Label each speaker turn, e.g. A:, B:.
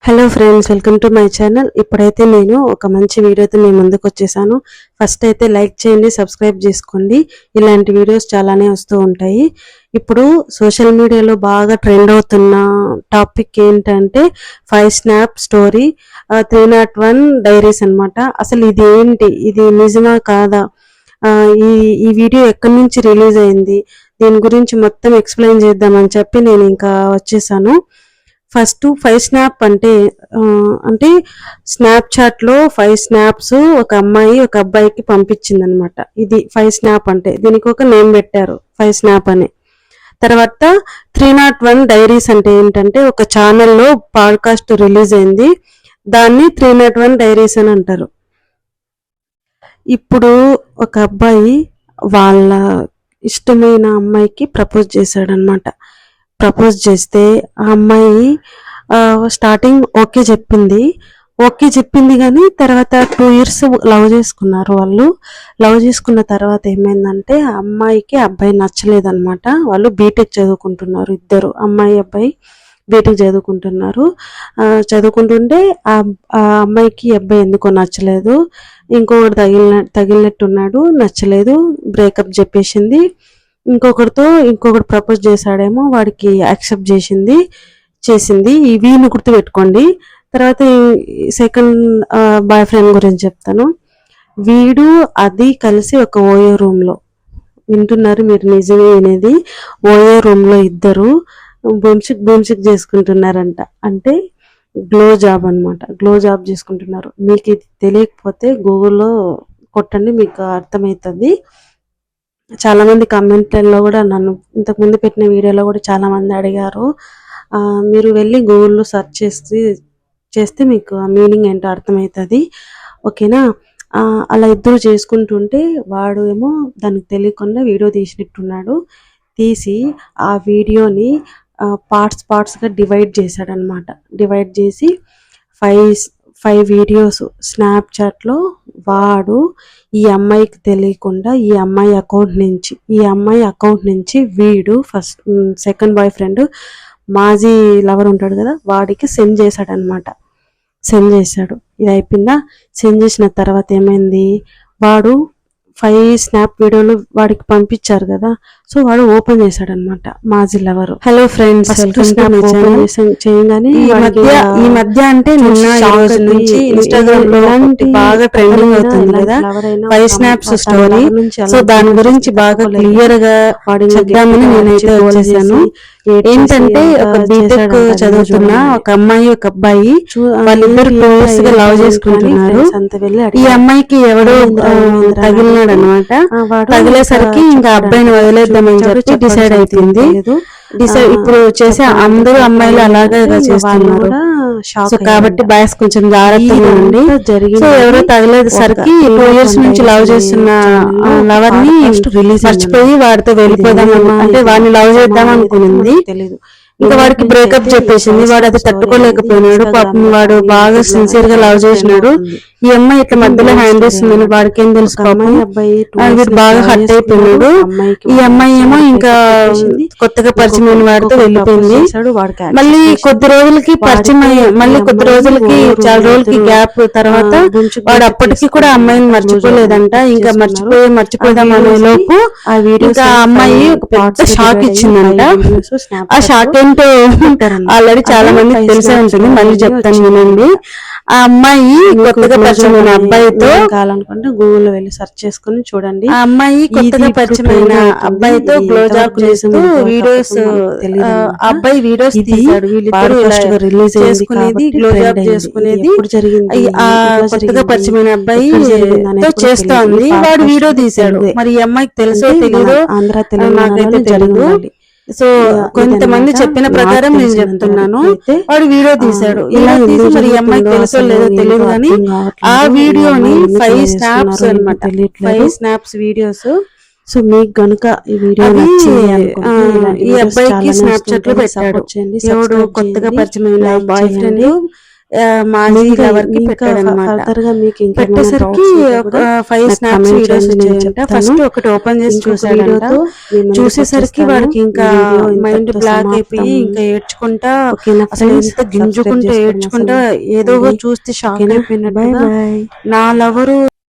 A: Hello friends, welcome to my channel. ఇప్పుడైతే నేను ఒక మంచి వీడియోతో మీ ముందుకు వచ్చేసాను. ఫస్ట్ అయితే లైక్ చేయండి, సబ్స్క్రైబ్ చేసుకోండి. ఇలాంటి వీడియోస్ చాలానే వస్తూ ఉంటాయి. ఇప్పుడు సోషల్ మీడియాలో బాగా ట్రెండ్ అవుతున్న టాపిక్ ఏంటంటే 5 స్నాప్ స్టోరీ 301 డైరీస్ అన్నమాట. అసలు ఇది ఏంటి, ఇది నిజమా కాదా, ఈ ఈ వీడియో ఎక్కడి నుంచి రిలీజ్ అయింది, దీని గురించి మొత్తం ఎక్స్ప్లెయిన్ చేద్దామని చెప్పి నేను ఇంకా వచ్చేసాను. ఫస్ట్ 5 స్నాప్ అంటే స్నాప్చాట్ లో 5 స్నాప్స్ ఒక అమ్మాయి ఒక అబ్బాయికి పంపించింది అనమాట. ఇది 5 స్నాప్ అంటే. దీనికి ఒక నేమ్ పెట్టారు 5 స్నాప్ అని. తర్వాత 301 డైరీస్ అంటే ఏంటంటే ఒక ఛానల్లో పాడ్కాస్ట్ రిలీజ్ అయింది. దాన్ని 301 డైరీస్ అని అంటారు. ఇప్పుడు ఒక అబ్బాయి వాళ్ళ ఇష్టమైన అమ్మాయికి ప్రపోజ్ చేశాడనమాట. ప్రపోజ్ చేస్తే ఆ అమ్మాయి స్టార్టింగ్ ఓకే చెప్పింది కానీ తర్వాత 2 years లవ్ చేసుకున్నారు. వాళ్ళు లవ్ చేసుకున్న తర్వాత ఏమైందంటే ఆ అమ్మాయికి అబ్బాయి నచ్చలేదన్నమాట. వాళ్ళు బీటెక్ చదువుకుంటున్నారు, ఇద్దరు అమ్మాయి అబ్బాయి బీటెక్ చదువుకుంటున్నారు. చదువుకుంటుంటే ఆ అమ్మాయికి అబ్బాయి ఎందుకో నచ్చలేదు, ఇంకొకటి తగిలినట్టున్నాడు, నచ్చలేదు, బ్రేకప్ చెప్పేసింది. ఇంకొకటి ప్రపోజ్ చేశాడేమో, వాడికి యాక్సెప్ట్ చేసింది. ఈ వీళ్ళు గుర్తుపెట్టుకోండి. తర్వాత సెకండ్ బాయ్ ఫ్రెండ్ గురించి చెప్తాను. వీడు అది కలిసి ఒక ఓయో రూమ్ లో వింటున్నారు మీరు, నిజమే అనేది. ఓయో రూమ్ లో ఇద్దరు బూమ్సిక్ చేసుకుంటున్నారంట. అంటే గ్లో జాబ్ అనమాట. గ్లో జాబ్ చేసుకుంటున్నారు. మీకు ఇది తెలియకపోతే గూగుల్లో కొట్టండి, మీకు అర్థమవుతుంది. చాలా మంది కామెంట్లలో కూడా నన్ను ఇంతకుముందు పెట్టిన వీడియోలో కూడా చాలా మంది అడిగారు. మీరు వెళ్ళి గూగుల్లో సెర్చ్ చేస్తే మీకు ఆ మీనింగ్ ఏంటో అర్థమవుతుంది. ఓకేనా? అలా ఇద్దరు చేసుకుంటుంటే వాడు ఏమో దానికి తెలియకుండా వీడియో తీసినట్టున్నాడు. తీసి ఆ వీడియోని పార్ట్స్గా డివైడ్ చేశాడనమాట. డివైడ్ చేసి 5 వీడియోస్ స్నాప్చాట్లో వాడు ఈ అమ్మాయికి తెలియకుండా ఈ అమ్మాయి అకౌంట్ నుంచి వీడు సెకండ్ బాయ్ ఫ్రెండ్ మాజీ లవర్ ఉంటాడు కదా, వాడికి సెండ్ చేశాడు. ఇది అయిపోయిందా? సెండ్ చేసిన తర్వాత ఏమైంది, వాడు 5 స్నాప్ వీడియోలు వాడికి పంపించారు కదా, సో వాడు ఓపెన్ చేశాడనమాట మాజీ లవర్. హలో ఫ్రెండ్స్, చేయగానే ఈ మధ్య అంటే ఇన్స్టాగ్రామ్ లో బాగా ట్రెండింగ్ అవుతుంది కదా 5 స్నాప్స్ స్టోరీ. సో దాని గురించి బాగా క్లియర్ గా చెప్దామని నేనైతే వచ్చేసాను. ఏంటంటే ఒక బీటెక్ చదువుతున్న ఒక అమ్మాయి ఒక అబ్బాయి, వాళ్ళిద్దరు 2 years గా లవ్ చేసుకుంటున్నారు. ఈ అమ్మాయికి ఎవడో తగిలినాడు అనమాట. తగిలేసరికి ఇంకా అబ్బాయిని వదిలేద్దామని చెప్పి డిసైడ్ అయిపోయింది. ఇప్పుడు చేసే అందరూ అమ్మాయిలు అలాగే చేస్తున్నారు. సో కాబట్టి బాయ్స్ కొంచెం జాగ్రత్తగా ఉండి. సో ఎవరో తగిలేసరికి 2 years నుంచి లవ్ చేస్తున్న లవర్ ని మర్చిపోయి వాడితో వెళ్ళిపోదాం, అంటే వాడిని లవ్ చేద్దాం అనుకునింది. ఇంకా వాడికి బ్రేకప్ చెప్పేసింది. వాడు అది తట్టుకోలేకపోయినాడు. పాపం వాడు బాగా సిన్సియర్ గా లవ్ చేసినాడు. ఈ అమ్మాయి ఇట్లా మధ్యలో హ్యాండ్ ఇస్తుందని వాడికి ఏం తెలుసు, పాపం వీడు బాగా హర్ట్ అయిపోయినాడు. ఈ అమ్మాయి ఏమో ఇంకా కొత్తగా పరిచయం వాడితో వెళ్ళిపోయింది. మళ్ళీ కొద్ది రోజులకి చాలా రోజులకి గ్యాప్ తర్వాత వాడు అప్పటికి కూడా అమ్మాయిని మర్చిపోలేదంట. ఇంకా మర్చిపోదాం అనే లోపు ఇంకా అమ్మాయి ఒక పెద్ద షాక్ ఇచ్చిందంట. ఆ షాక్ ఏంటో ఆల్రెడీ చాలా మందికి తెలిసే ఉంటుంది, మళ్ళీ చెప్తాను వినండి. ఆ అమ్మాయి కొత్తగా పరిచయమైన అబ్బాయితో కావాలనుకుంటే గూగుల్లో వెళ్ళి సెర్చ్ చేసుకుని చూడండి. ఆ అమ్మాయి కొత్తగా పరిచయమైన అబ్బాయితో గ్లో జాబ్ చేస్తూ వీడియోస్, అబ్బాయి వీడియోస్ తీశాడు. వీళ్ళిద్దరూ రిలీజ్ చేసుకునేది, గ్లో జాబ్ చేసుకునేది ఆ కొత్తగా పరిచయమైన అబ్బాయి చేస్తా ఉంది. వాడు వీడియో తీశాడు. మరి ఈ అమ్మాయికి తెలుసో తెలీదో నాకైతే తెలియదు. సో కొంతమంది చెప్పిన ప్రకారం నేను చెప్తున్నాను. వాడు వీడియో తీశాడు. ఇలా తీసి మరి ఈ అమ్మాయికి తెలుసో లేదో తెలియదు కానీ ఆ వీడియోని 5 స్నాప్స్ అనమాట, 5 స్నాప్స్ వీడియోస్. సో మీకు గనుక ఈ వీడియో ఈ అబ్బాయికి స్నాప్చాట్ లో పెట్టాడు. ఎవడు కొత్తగా పరిచయమైన బాయ్ ఫ్రెండ్
B: మాజీ లవర్ కి పెట్టాడనమాట.
A: ఫర్దర్ గా మీకు ఇంకేమైనా
B: పెట్టేసరికి
A: డౌట్స్ ఉంటే కూడా
B: 5
A: నాకు
B: స్నాప్స్
A: కమెంట్
B: వీడియోస్
A: చేయండి, నేను
B: వచ్చాయంట.
A: చెప్తాను.
B: ఫస్ట్ ఒకటి ఓపెన్ చేసి
A: ఇంకొక
B: చూసాడంట.
A: వీడియోతో మీ ముందుకు
B: చూసేసరికి
A: వచ్చేస్తాను.
B: వాడికి ఇంకా
A: ఈ వీడియో
B: మైండ్
A: ఇంతటితో
B: బ్లాక్ అయిపోయి
A: సమాప్తం.
B: ఇంకా ఏడ్చుకుంటా
A: ఓకేనా
B: అసలు
A: ఫ్రెండ్స్,
B: ఎంత
A: సబ్స్క్రైబ్
B: గింజుకుంటూ
A: చేసుకోవడం
B: ఏడ్చుకుంటా
A: అసలు
B: ఏదో
A: మర్చిపోకండి.
B: చూస్తే షాక్
A: ఓకేనా, బాయ్
B: అయిపోయినట్టుగా
A: బాయ్.
B: నా లవరు